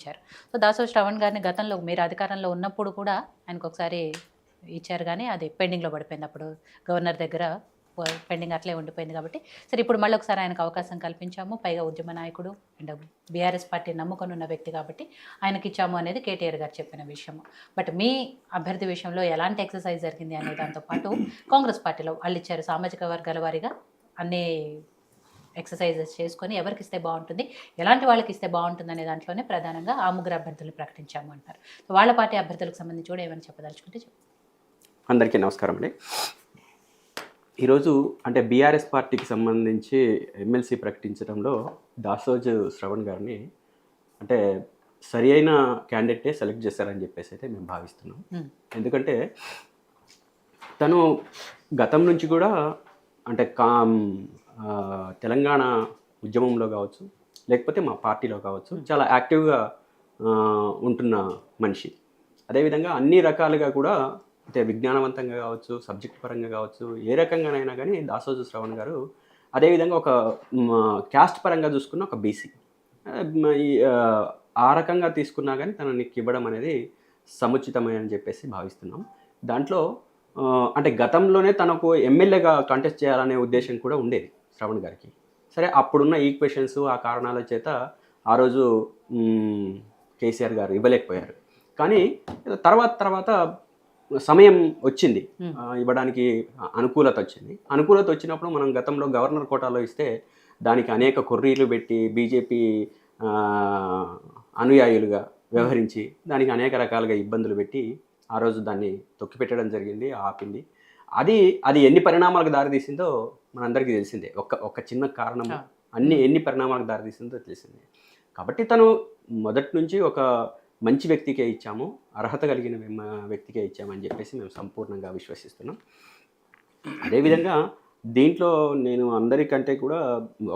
ఇచ్చారు. సో, దాసోజు శ్రవణ్ గారిని గతంలో మీరు అధికారంలో ఉన్నప్పుడు కూడా ఆయనకొకసారి ఇచ్చారు గానీ, అది పెండింగ్‌లో పడిపోయింది. అప్పుడు గవర్నర్ దగ్గర పెండింగ్ అట్లే ఉండిపోయింది కాబట్టి, సరే ఇప్పుడు మళ్ళీ ఒకసారి ఆయనకు అవకాశం కల్పించాము. పైగా ఉద్యమ నాయకుడు అండ్ బీఆర్ఎస్ పార్టీ నమ్ముకొని ఉన్న వ్యక్తి కాబట్టి ఆయనకిచ్చాము అనేది కేటీఆర్ గారు చెప్పిన విషయము. బట్ మీ అభ్యర్థి విషయంలో ఎలాంటి ఎక్సర్సైజ్ జరిగింది అనే దాంతో పాటు కాంగ్రెస్ పార్టీలో వాళ్ళిచ్చారు సామాజిక వర్గాల వారీగా అన్నీ ఎక్సర్సైజెస్ చేసుకొని ఎవరికిస్తే బాగుంటుంది, ఎలాంటి వాళ్ళకి ఇస్తే బాగుంటుంది అనే దాంట్లోనే ప్రధానంగా ఆ ముగ్గురు అభ్యర్థులను ప్రకటించాము అంటారు. సో, వాళ్ళ పార్టీ అభ్యర్థులకు సంబంధించి కూడా ఏమైనా చెప్పదలుచుకుంటే చెప్పండి. అందరికీ నమస్కారం అండి. ఈరోజు అంటే బీఆర్ఎస్ పార్టీకి సంబంధించి ఎమ్మెల్సీ ప్రకటించడంలో దాసోజు శ్రవణ్ గారిని అంటే సరి అయిన క్యాండిడేటే సెలెక్ట్ చేశారని చెప్పేసి అయితే మేము భావిస్తున్నాం. ఎందుకంటే తను గతం నుంచి కూడా అంటే తెలంగాణ ఉద్యమంలో కావచ్చు, లేకపోతే మా పార్టీలో కావచ్చు చాలా యాక్టివ్గా ఉంటున్న మనిషి. అదేవిధంగా అన్ని రకాలుగా కూడా అంటే విజ్ఞానవంతంగా కావచ్చు, సబ్జెక్ట్ పరంగా కావచ్చు, ఏ రకంగానైనా కానీ దాసోజు శ్రవణ్ గారు అదేవిధంగా ఒక క్యాస్ట్ పరంగా చూసుకున్న ఒక బీసీ ఆ రకంగా తీసుకున్నా కానీ తనని ఇవ్వడం అనేది సముచితమని చెప్పేసి భావిస్తున్నాం. దాంట్లో అంటే గతంలోనే తనకు ఎమ్మెల్యేగా కంటెస్ట్ చేయాలనే ఉద్దేశం కూడా ఉండేది శ్రవణ్ గారికి. సరే అప్పుడున్న ఈక్వేషన్స్ ఆ కారణాల చేత ఆ రోజు కేసీఆర్ గారు ఇవ్వలేకపోయారు. కానీ తర్వాత సమయం వచ్చింది, ఇవ్వడానికి అనుకూలత వచ్చింది. అనుకూలత వచ్చినప్పుడు మనం గతంలో గవర్నర్ కోటాలో ఇస్తే దానికి అనేక కొర్రీలు పెట్టి బీజేపీ అనుయాయులుగా వ్యవహరించి దానికి అనేక రకాలుగా ఇబ్బందులు పెట్టి ఆ రోజు దాన్ని తొక్కిపెట్టడం జరిగింది, ఆపింది. అది ఎన్ని పరిణామాలకు దారితీసిందో మనందరికీ తెలిసిందే. ఒక చిన్న కారణం ఎన్ని పరిణామాలకు దారితీసిందో తెలిసిందే. కాబట్టి తను మొదటి నుంచి ఒక మంచి వ్యక్తికే ఇచ్చాము, అర్హత కలిగిన వ్యక్తికే ఇచ్చామని చెప్పేసి మేము సంపూర్ణంగా విశ్వసిస్తున్నాం. అదేవిధంగా దీంట్లో నేను అందరికంటే కూడా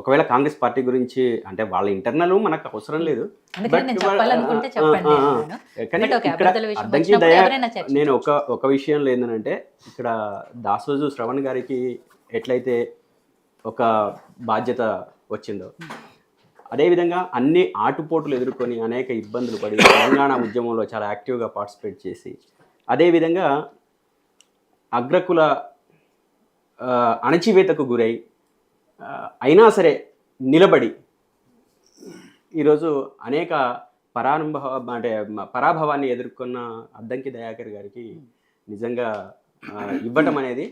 ఒకవేళ కాంగ్రెస్ పార్టీ గురించి అంటే వాళ్ళ ఇంటర్నల్ మనకు అవసరం లేదు, కానీ ఇక్కడ అద్దంకి దయా నేను ఒక విషయంలో ఏంటంటే ఇక్కడ దాసోజు శ్రవణ్ గారికి ఎట్లయితే ఒక బాధ్యత వచ్చిందో అదేవిధంగా అన్ని ఆటుపోటులు ఎదుర్కొని అనేక ఇబ్బందులు పడి తెలంగాణ ఉద్యమంలో చాలా యాక్టివ్గా పార్టిసిపేట్ చేసి అదేవిధంగా అగ్రకుల అణచివేతకు గురై అయినా సరే నిలబడి ఈరోజు అనేక పరాభవాన్ని ఎదుర్కొన్న అద్దంకి దయాకర్ గారికి నిజంగా ఇవ్వటం అనేది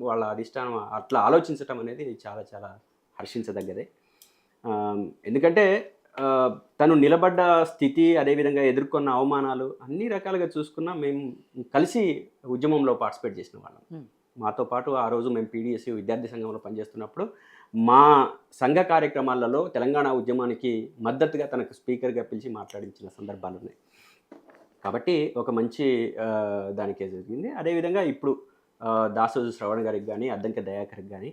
వాళ్ళ అధిష్టానం అట్లా ఆలోచించటం అనేది చాలా చాలా హర్షించదగ్గదే. ఎందుకంటే తను నిలబడ్డ స్థితి అదేవిధంగా ఎదుర్కొన్న అవమానాలు అన్ని రకాలుగా చూసుకున్నా మేము కలిసి ఉద్యమంలో పార్టిసిపేట్ చేసిన వాళ్ళం. మాతో పాటు ఆ రోజు మేము పీడిఎస్యు విద్యార్థి సంఘంలో పనిచేస్తున్నప్పుడు మా సంఘ కార్యక్రమాలలో తెలంగాణ ఉద్యమానికి మద్దతుగా తనకు స్పీకర్గా పిలిచి మాట్లాడించిన సందర్భాలు ఉన్నాయి. కాబట్టి ఒక మంచి దానికే జరిగింది. అదేవిధంగా ఇప్పుడు దాసోజు శ్రవణ్ గారికి కానీ అద్దంకి దయాకర్కి కానీ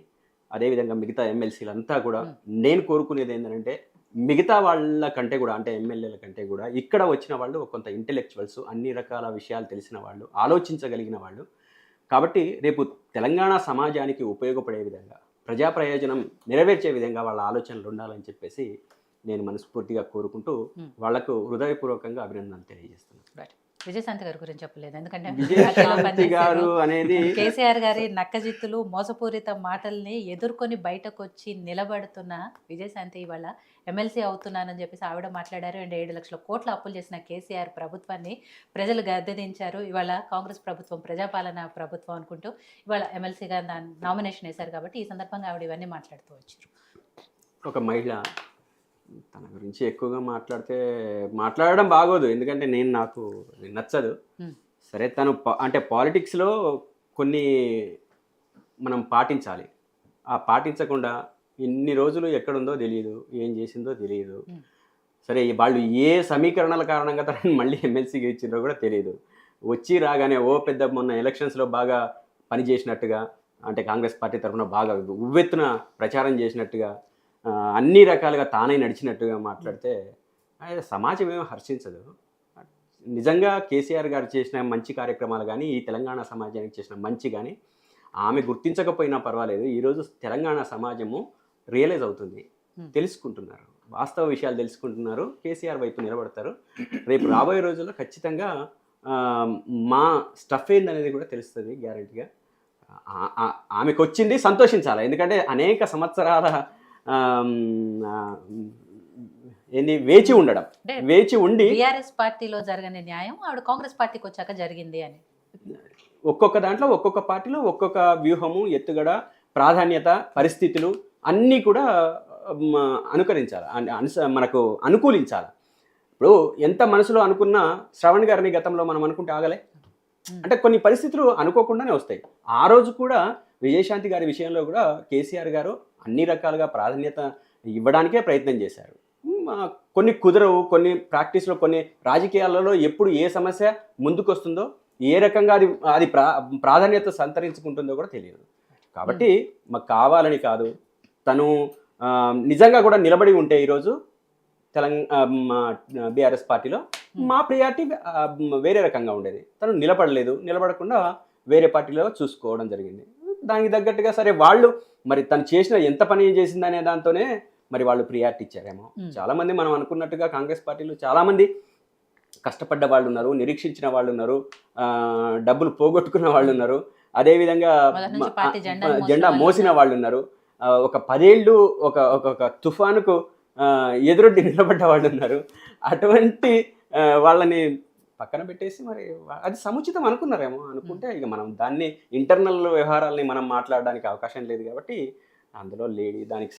అదేవిధంగా మిగతా ఎమ్మెల్సీలంతా కూడా నేను కోరుకునేది ఏంటంటే మిగతా వాళ్ళ కంటే కూడా అంటే ఎమ్మెల్యేల కంటే కూడా ఇక్కడ వచ్చిన వాళ్ళు కొంత ఇంటెలెక్చువల్స్, అన్ని రకాల విషయాలు తెలిసిన వాళ్ళు, ఆలోచించగలిగిన వాళ్ళు. కాబట్టి రేపు తెలంగాణ సమాజానికి ఉపయోగపడే విధంగా ప్రజా ప్రయోజనం నెరవేర్చే విధంగా వాళ్ళ ఆలోచనలు ఉండాలని చెప్పేసి నేను మనస్ఫూర్తిగా కోరుకుంటూ వాళ్లకు హృదయపూర్వకంగా అభినందనలు తెలియజేస్తున్నాను. విజయశాంతి గారి గురించి చెప్పలేదు, ఎందుకంటే కేసీఆర్ గారి నక్కజిత్తులు మోసపూరిత మాటల్ని ఎదుర్కొని బయటకు వచ్చి నిలబడుతున్న విజయశాంతి ఇవాళ ఎమ్మెల్సీ అవుతున్నానని చెప్పేసి ఆవిడ మాట్లాడారు. అండ్ 7 లక్షల కోట్ల అప్పులు చేసిన కేసీఆర్ ప్రభుత్వాన్ని ప్రజలు గద్దెదించారు. ఇవాళ కాంగ్రెస్ ప్రభుత్వం ప్రజాపాలన ప్రభుత్వం అనుకుంటూ ఇవాళ ఎమ్మెల్సీగా నామినేషన్ వేశారు. కాబట్టి ఈ సందర్భంగా ఆవిడ ఇవన్నీ మాట్లాడుతూ వచ్చారు. ఒక మహిళ తన గురించి ఎక్కువగా మాట్లాడడం బాగోదు, ఎందుకంటే నాకు నచ్చదు. సరే తను అంటే పాలిటిక్స్లో కొన్ని మనం పాటించాలి, ఆ పాటించకుండా ఇన్ని రోజులు ఎక్కడుందో తెలియదు, ఏం చేసిందో తెలియదు. సరే వాళ్ళు ఏ సమీకరణల కారణంగా తనని మళ్ళీ ఎమ్మెల్సీగా ఇచ్చిందో కూడా తెలియదు. వచ్చి రాగానే పెద్ద మొన్న ఎలక్షన్స్లో బాగా పనిచేసినట్టుగా అంటే కాంగ్రెస్ పార్టీ తరఫున బాగా ఉవ్వెత్తున ప్రచారం చేసినట్టుగా అన్ని రకాలుగా తానే నడిచినట్టుగా మాట్లాడితే సమాజం ఏమో హర్షించదు. నిజంగా కేసీఆర్ గారు చేసిన మంచి కార్యక్రమాలు కానీ ఈ తెలంగాణ సమాజానికి చేసిన మంచి కానీ ఆమె గుర్తించకపోయినా పర్వాలేదు. ఈరోజు తెలంగాణ సమాజము రియలైజ్ అవుతుంది, తెలుసుకుంటున్నారు. వాస్తవ విషయాలు తెలుసుకుంటున్నారు, కేసీఆర్ వైపు నిలబడతారు. రేపు రాబోయే రోజుల్లో ఖచ్చితంగా మా స్టఫ్ ఏందనేది కూడా తెలుస్తుంది గ్యారెంటీగా. ఆమెకు వచ్చింది సంతోషించాలి, ఎందుకంటే అనేక సంవత్సరాల ఏంది వేచి ఉండడం, వేచి ఉండి టీఆర్ఎస్ పార్టీలో జరగని న్యాయం ఆవిడ కాంగ్రెస్ పార్టీకి వచ్చాక జరిగింది అని. ఒక్కొక్క దాంట్లో ఒక్కొక్క పార్టీలో ఒక్కొక్క వ్యూహము, ఎత్తుగడ, ప్రాధాన్యత, పరిస్థితులు అన్నీ కూడా అనుకరించాలి, మనకు అనుకూలించాలి. ఇప్పుడు ఎంత మనసులో అనుకున్నా శ్రవణ్ గారిని గతంలో మనం అనుకుంటే ఆగలే, అంటే కొన్ని పరిస్థితులు అనుకోకుండానే వస్తాయి. ఆ రోజు కూడా విజయశాంతి గారి విషయంలో కూడా కేసీఆర్ గారు అన్ని రకాలుగా ప్రాధాన్యత ఇవ్వడానికే ప్రయత్నం చేశారు. కొన్ని కుదరవు, కొన్ని ప్రాక్టీస్లో, కొన్ని రాజకీయాలలో ఎప్పుడు ఏ సమస్య ముందుకు వస్తుందో, ఏ రకంగా అది ప్రాధాన్యత సంతరించుకుంటుందో కూడా తెలియదు. కాబట్టి మాకు కావాలని కాదు, తను నిజంగా కూడా నిలబడి ఉంటే ఈరోజు బీఆర్ఎస్ పార్టీలో మా ప్రియారిటీ వేరే రకంగా ఉండేది. తను నిలబడలేదు, నిలబడకుండా వేరే పార్టీలో చూసుకోవడం జరిగింది. దానికి తగ్గట్టుగా సరే వాళ్ళు మరి తను చేసిన ఎంత పని చేసిందనే దాంతోనే మరి వాళ్ళు ప్రియారిటీ ఇచ్చారేమో. చాలామంది మనం అనుకున్నట్టుగా కాంగ్రెస్ పార్టీలో చాలామంది కష్టపడ్డ వాళ్ళు ఉన్నారు, నిరీక్షించిన వాళ్ళు ఉన్నారు, డబ్బులు పోగొట్టుకున్న వాళ్ళు ఉన్నారు, అదేవిధంగా జెండా మోసిన వాళ్ళు ఉన్నారు, ఒక 10 ఏళ్ళు ఒక తుఫానుకు ఎదురొడ్డి నిలబడ్డ వాళ్ళు ఉన్నారు. అటువంటి వాళ్ళని పక్కన పెట్టేసి మరి అది సముచితం అనుకున్నారేమో. అనుకుంటే ఇక మనం దాన్ని ఇంటర్నల్ వ్యవహారాలని మనం మాట్లాడడానికి అవకాశం లేదు కాబట్టి అందులో లేడీ దానికి